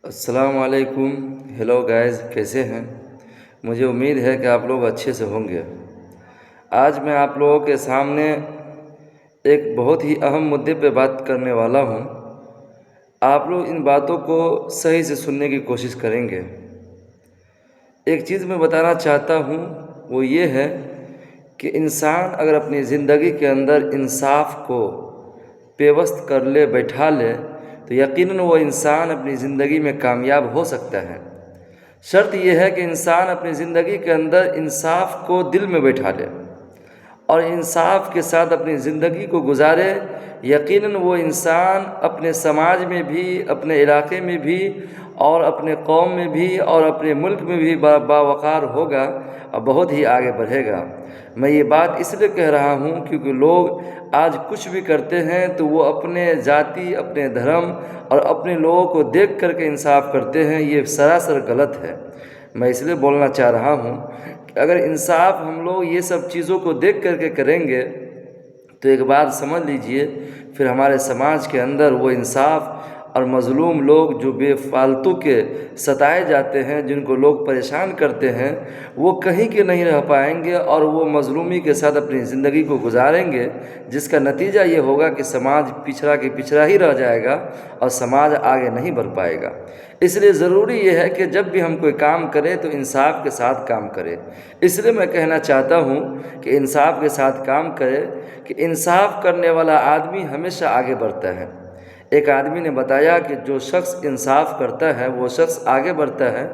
السلام علیکم. Hello guys, کیسے ہیں؟ مجھے امید ہے کہ آپ لوگ اچھے سے ہوں گے. آج میں آپ لوگوں کے سامنے ایک بہت ہی اہم مدعے پہ بات کرنے والا ہوں. آپ لوگ ان باتوں کو صحیح سے سننے کی کوشش کریں گے. ایک چیز میں بتانا چاہتا ہوں، وہ یہ ہے کہ انسان اگر اپنی زندگی کے اندر انصاف کو پیوست کر لے، بیٹھا لے، تو یقیناً وہ انسان اپنی زندگی میں کامیاب ہو سکتا ہے. شرط یہ ہے کہ انسان اپنی زندگی کے اندر انصاف کو دل میں بیٹھا لے اور انصاف کے ساتھ اپنی زندگی کو گزارے. یقیناً وہ انسان اپنے سماج میں بھی، اپنے علاقے میں بھی، اور اپنے قوم میں بھی، اور اپنے ملک میں بھی باوقار ہوگا اور بہت ہی آگے بڑھے گا. میں یہ بات اس لیے کہہ رہا ہوں کیونکہ لوگ آج کچھ بھی کرتے ہیں تو وہ اپنے ذاتی، اپنے دھرم اور اپنے لوگوں کو دیکھ کر کے انصاف کرتے ہیں. یہ سراسر غلط ہے. میں اس لیے بولنا چاہ رہا ہوں کہ اگر انصاف ہم لوگ یہ سب چیزوں کو دیکھ کر کے کریں گے تو ایک بات سمجھ لیجئے، پھر ہمارے سماج کے اندر وہ انصاف اور مظلوم لوگ جو بے فالتو کے ستائے جاتے ہیں، جن کو لوگ پریشان کرتے ہیں، وہ کہیں کے نہیں رہ پائیں گے اور وہ مظلومی کے ساتھ اپنی زندگی کو گزاریں گے، جس کا نتیجہ یہ ہوگا کہ سماج پچھڑا کے پچھڑا ہی رہ جائے گا اور سماج آگے نہیں بڑھ پائے گا. اس لیے ضروری یہ ہے کہ جب بھی ہم کوئی کام کریں تو انصاف کے ساتھ کام کرے. اس لیے میں کہنا چاہتا ہوں کہ انصاف کے ساتھ کام کرے، کہ انصاف کرنے والا آدمی ہمیشہ آگے بڑھتا ہے. ایک آدمی نے بتایا کہ جو شخص انصاف کرتا ہے وہ شخص آگے بڑھتا ہے،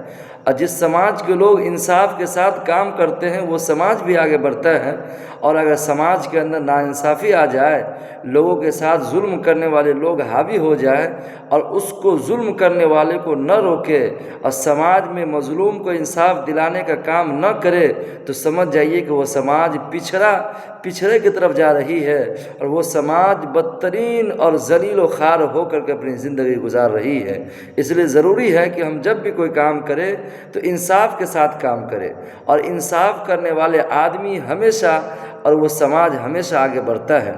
اور جس سماج کے لوگ انصاف کے ساتھ کام کرتے ہیں وہ سماج بھی آگے بڑھتا ہے. اور اگر سماج کے اندر ناانصافی آ جائے، لوگوں کے ساتھ ظلم کرنے والے لوگ حاوی ہو جائے اور اس کو ظلم کرنے والے کو نہ روکے اور سماج میں مظلوم کو انصاف دلانے کا کام نہ کرے، تو سمجھ جائیے کہ وہ سماج پچھڑے کی طرف جا رہی ہے اور وہ سماج بدترین اور ذلیل و خوار ہو کر کے اپنی زندگی گزار رہی ہے. اس لیے ضروری ہے کہ ہم جب بھی کوئی کام کریں تو انصاف کے ساتھ کام کریں، اور انصاف کرنے والے آدمی ہمیشہ اور وہ سماج ہمیشہ آگے بڑھتا ہے.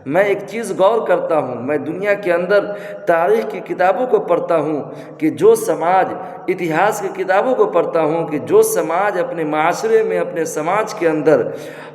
میں ایک چیز غور کرتا ہوں، میں دنیا کے اندر تاریخ کی کتابوں کو پڑھتا ہوں کہ جو سماج، اتہاس کی کتابوں کو پڑھتا ہوں کہ جو سماج اپنے معاشرے میں، اپنے سماج کے اندر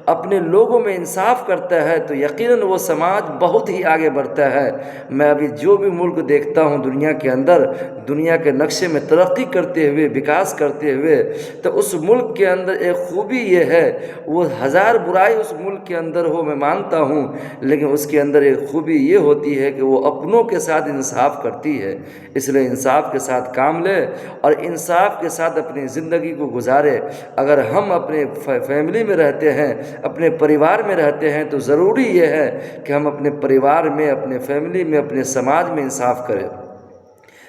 اپنے لوگوں میں انصاف کرتا ہے تو یقیناً وہ سماج بہت ہی آگے بڑھتا ہے. میں ابھی جو بھی ملک دیکھتا ہوں دنیا کے اندر، دنیا کے نقشے میں ترقی کرتے ہوئے، وکاس کرتے ہوئے، تو اس ملک کے اندر ایک خوبی یہ ہے، وہ ہزار برائی اس ملک کے اندر ہو میں مانتا ہوں، لیکن اس کے اندر ایک خوبی یہ ہوتی ہے کہ وہ اپنوں کے ساتھ انصاف کرتی ہے. اس لیے انصاف کے ساتھ کام لے اور انصاف کے ساتھ اپنی زندگی کو گزارے. اگر ہم اپنے فیملی میں رہتے ہیں، اپنے پریوار میں رہتے ہیں، تو ضروری یہ ہے کہ ہم اپنے پریوار میں، اپنے فیملی میں، اپنے سماج میں انصاف کریں.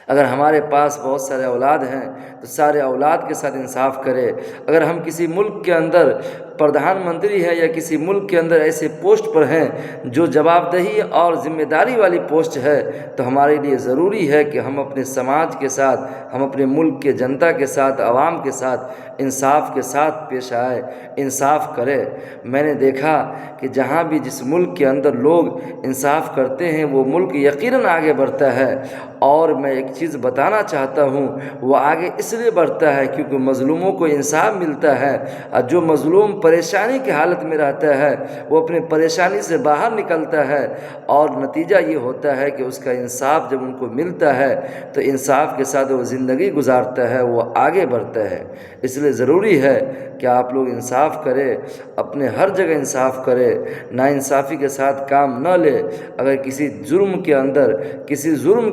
اگر ہمارے پاس بہت سارے اولاد ہیں تو سارے اولاد کے ساتھ انصاف کرے. اگر ہم کسی ملک کے اندر پردھان منتری ہیں یا کسی ملک کے اندر ایسے پوسٹ پر ہیں جو جواب دہی اور ذمہ داری والی پوسٹ ہے، تو ہمارے لیے ضروری ہے کہ ہم اپنے سماج کے ساتھ، ہم اپنے ملک کے جنتا کے ساتھ، عوام کے ساتھ انصاف کے ساتھ پیش آئے، انصاف کرے. میں نے دیکھا کہ جہاں بھی جس ملک کے اندر لوگ انصاف کرتے ہیں وہ ملک یقیناً آگے بڑھتا ہے. اور میں ایک چیز بتانا چاہتا ہوں، وہ آگے اس لیے بڑھتا ہے کیونکہ مظلوموں کو انصاف ملتا ہے، اور جو مظلوم پریشانی کی حالت میں رہتا ہے وہ اپنے پریشانی سے باہر نکلتا ہے، اور نتیجہ یہ ہوتا ہے کہ اس کا انصاف جب ان کو ملتا ہے تو انصاف کے ساتھ وہ زندگی گزارتا ہے، وہ آگے بڑھتا ہے. اس لیے ضروری ہے کہ آپ لوگ انصاف کریں، اپنے ہر جگہ انصاف کریں، ناانصافی کے ساتھ کام نہ لے. اگر کسی جرم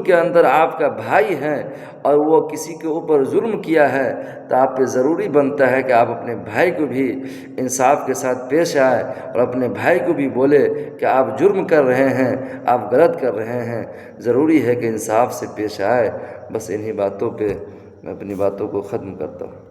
کے اندر آپ کا بھائی ہے اور وہ کسی کے اوپر ظلم کیا ہے تو آپ پہ ضروری بنتا ہے کہ آپ اپنے بھائی کو بھی انصاف کے ساتھ پیش آئے اور اپنے بھائی کو بھی بولے کہ آپ جرم کر رہے ہیں، آپ غلط کر رہے ہیں. ضروری ہے کہ انصاف سے پیش آئے. بس انہی باتوں پہ میں اپنی باتوں کو ختم کرتا ہوں.